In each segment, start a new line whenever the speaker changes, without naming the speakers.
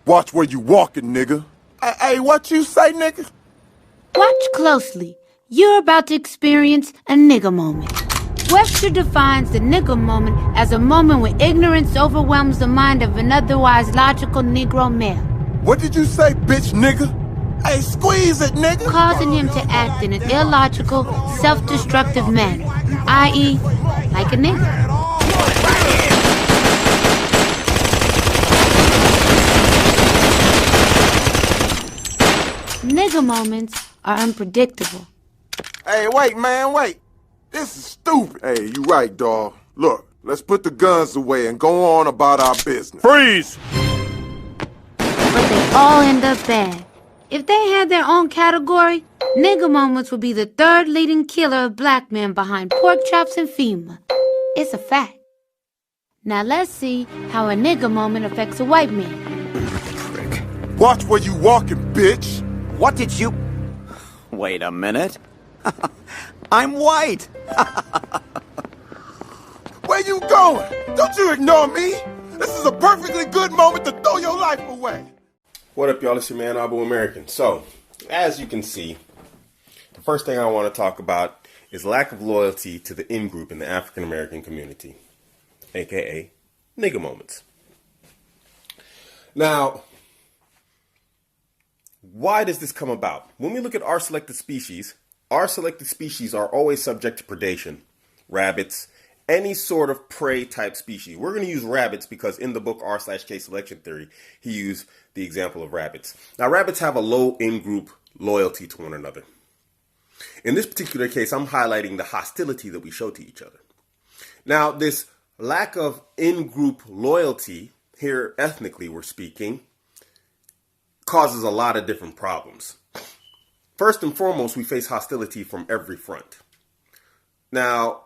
Watch where you walking, nigga. Hey, what you say, nigga?
Watch closely. You're about to experience a nigga moment. Webster defines the nigga moment as a moment when ignorance overwhelms the mind of an otherwise logical Negro male.
What did you say, bitch, nigga? Hey, squeeze it, nigga!
Causing him to act in an illogical, self-destructive manner, i.e., like a nigga. Nigga moments are unpredictable.
Hey, wait, man, wait. This is stupid. Hey, you right, dawg. Look, let's put the guns away and go on about our business.
Freeze!
But they all end up bad. If they had their own category, nigga moments would be the third leading killer of black men behind pork chops and FEMA. It's a fact. Now let's see how a nigga moment affects a white man.
Prick.
Watch where you walking, bitch!
What did you... Wait a minute. I'm white!
Where you going? Don't you ignore me! This is a perfectly good moment to throw your life away!
What up, y'all? It's your man, Abuamerican. So, as you can see, the first thing I want to talk about is lack of loyalty to the in-group in the African American community, aka nigga moments. Now, why does this come about? When we look at our selected species are always subject to predation. Rabbits, any sort of prey type species. We're going to use rabbits because in the book R/K Selection Theory, he used the example of rabbits. Now, rabbits have a low in-group loyalty to one another. In this particular case, I'm highlighting the hostility that we show to each other. Now, this lack of in-group loyalty, here ethnically we're speaking, causes a lot of different problems. First and foremost, we face hostility from every front. Now,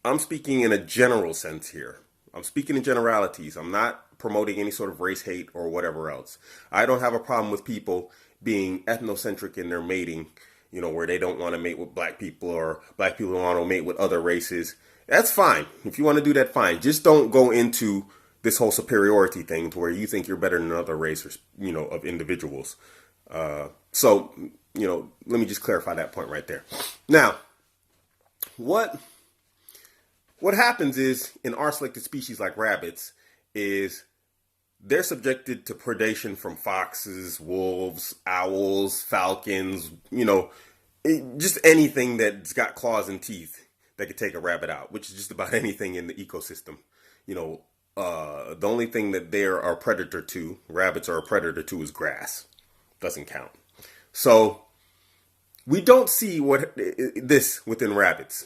I'm speaking in a general sense here. I'm speaking in generalities. I'm not promoting any sort of race hate or whatever else. I don't have a problem with people being ethnocentric in their mating, you know, where they don't want to mate with black people or black people don't want to mate with other races. That's fine. If you want to do that, fine. Just don't go into this whole superiority thing to where you think you're better than another race or, you know, of individuals. So, you know, let me just clarify that point right there. Now, what happens is in our selected species like rabbits is they're subjected to predation from foxes, wolves, owls, falcons, you know, just anything that's got claws and teeth that could take a rabbit out, which is just about anything in the ecosystem. You know, the only thing that they are a predator to, rabbits are a predator to, is grass. Doesn't count. So we don't see this within rabbits.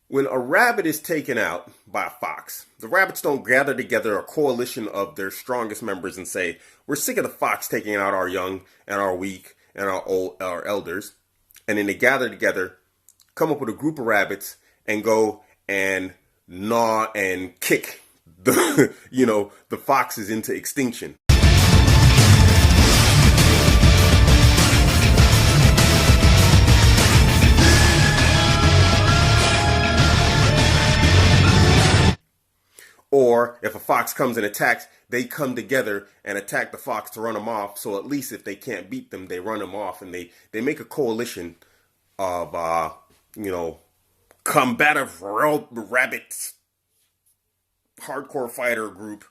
When a rabbit is taken out by a fox, the rabbits don't gather together a coalition of their strongest members and say, we're sick of the fox taking out our young and our weak and our elders. And then they gather together, come up with a group of rabbits and go and gnaw and kick the, you know, the foxes into extinction. Or if a fox comes and attacks, they come together and attack the fox to run them off. So at least if they can't beat them, they run them off, and they make a coalition of, you know, combative rabbits, hardcore fighter group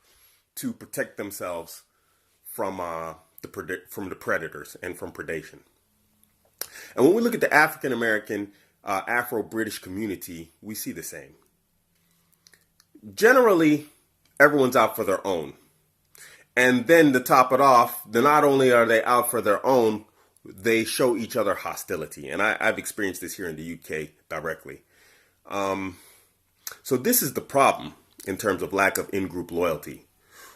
to protect themselves from the predators and from predation. And when we look at the African American, Afro-British community, we see the same. Generally, everyone's out for their own. And then to top it off, not only are they out for their own, they show each other hostility. And I've experienced this here in the UK directly. So this is the problem in terms of lack of in-group loyalty.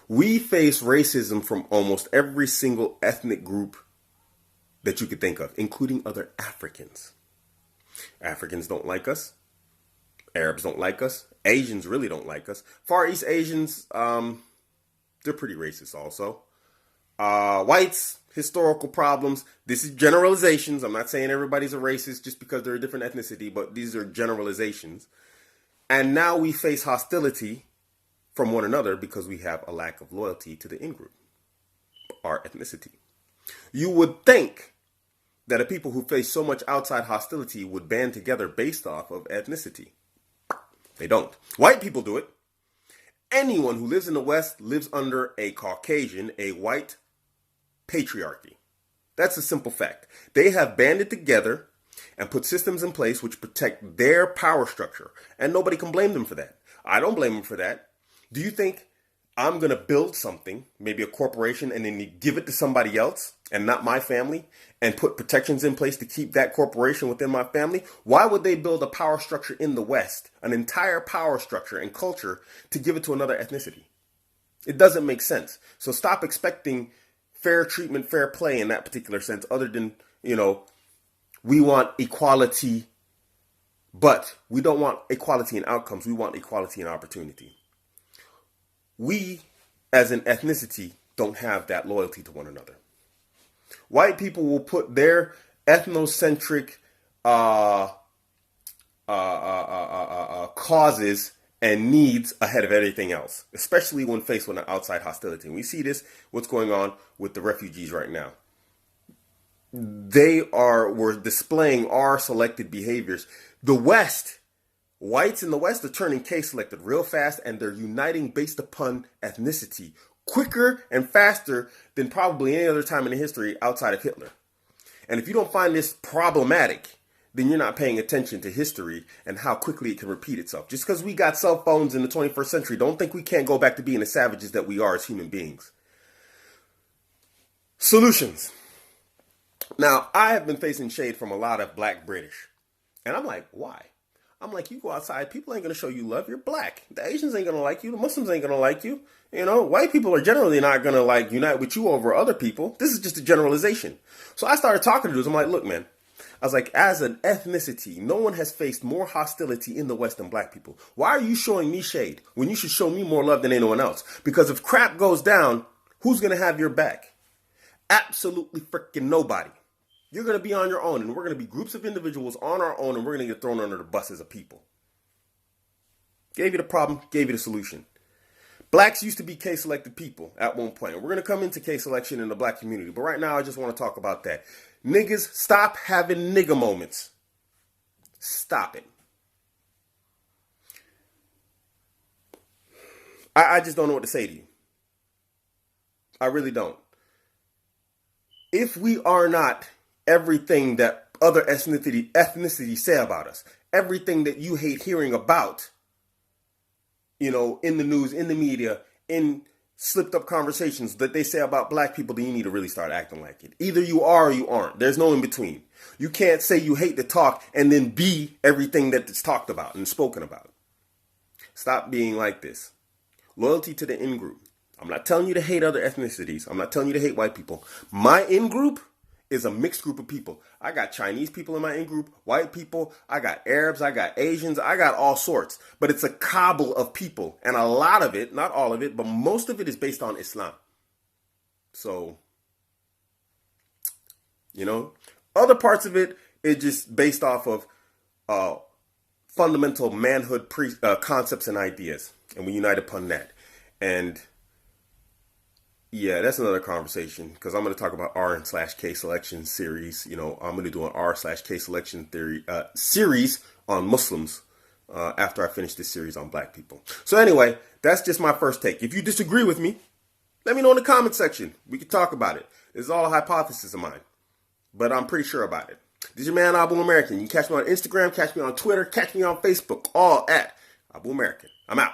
We face racism from almost every single ethnic group that you could think of, including other Africans. Africans don't like us. Arabs don't like us. Asians really don't like us. Far East Asians, they're pretty racist also. Whites, historical problems. This is generalizations. I'm not saying everybody's a racist just because they're a different ethnicity, but these are generalizations. And now we face hostility from one another because we have a lack of loyalty to the in-group. our ethnicity. You would think that a people who face so much outside hostility would band together based off of ethnicity. They don't. White people do it. Anyone who lives in the West lives under a Caucasian, a white patriarchy. That's a simple fact. They have banded together and put systems in place which protect their power structure. And nobody can blame them for that. I don't blame them for that. Do you think I'm going to build something, maybe a corporation, and then give it to somebody else and not my family, and put protections in place to keep that corporation within my family? Why would they build a power structure in the West, an entire power structure and culture, to give it to another ethnicity? It doesn't make sense. So stop expecting fair treatment, fair play in that particular sense, other than, we want equality, but we don't want equality in outcomes. We want equality in opportunity. We, as an ethnicity, don't have that loyalty to one another. White people will put their ethnocentric causes and needs ahead of everything else, especially when faced with an outside hostility. And we see this, what's going on with the refugees right now. We're displaying our selected behaviors. The West, whites in the West are turning K-selected real fast, and they're uniting based upon ethnicity quicker and faster than probably any other time in the history outside of Hitler. And if you don't find this problematic, then you're not paying attention to history and how quickly it can repeat itself. Just because we got cell phones in the 21st century, don't think we can't go back to being the savages that we are as human beings. Solutions. Now, I have been facing shade from a lot of black British. And I'm like, why? I'm like, you go outside, people ain't going to show you love. You're black. The Asians ain't going to like you. The Muslims ain't going to like you. White people are generally not going to unite with you over other people. This is just a generalization. So I started talking to dudes. I'm like, look, man. I was like, as an ethnicity, no one has faced more hostility in the West than black people. Why are you showing me shade when you should show me more love than anyone else? Because if crap goes down, who's going to have your back? Absolutely freaking nobody. You're going to be on your own, and we're going to be groups of individuals on our own, and we're going to get thrown under the bus as a people. Gave you the problem, gave you the solution. Blacks used to be K-selected people at one point. And we're going to come into K-selection in the black community. But right now, I just want to talk about that. Niggas, stop having nigga moments. Stop it. I just don't know what to say to you. I really don't. If we are not everything that other ethnicities say about us, everything that you hate hearing about, in the news, in the media, in slipped up conversations that they say about black people, then you need to really start acting like it. Either you are or you aren't. There's no in between. You can't say you hate to talk and then be everything that it's talked about and spoken about. Stop being like this. Loyalty to the in-group. I'm not telling you to hate other ethnicities. I'm not telling you to hate white people. My in-group is a mixed group of people. I got Chinese people in my in-group, white people, I got Arabs, I got Asians, I got all sorts. But it's a cobble of people. And a lot of it, not all of it, but most of it is based on Islam. So, other parts of it is just based off of fundamental manhood concepts and ideas. And we unite upon that. And yeah, that's another conversation, because I'm going to talk about R/K selection series. I'm going to do an R/K selection theory series on Muslims after I finish this series on black people. So anyway, that's just my first take. If you disagree with me, let me know in the comment section. We can talk about it. This is all a hypothesis of mine, but I'm pretty sure about it. This is your man, Abuamerican. You can catch me on Instagram, catch me on Twitter, catch me on Facebook, all at Abuamerican. I'm out.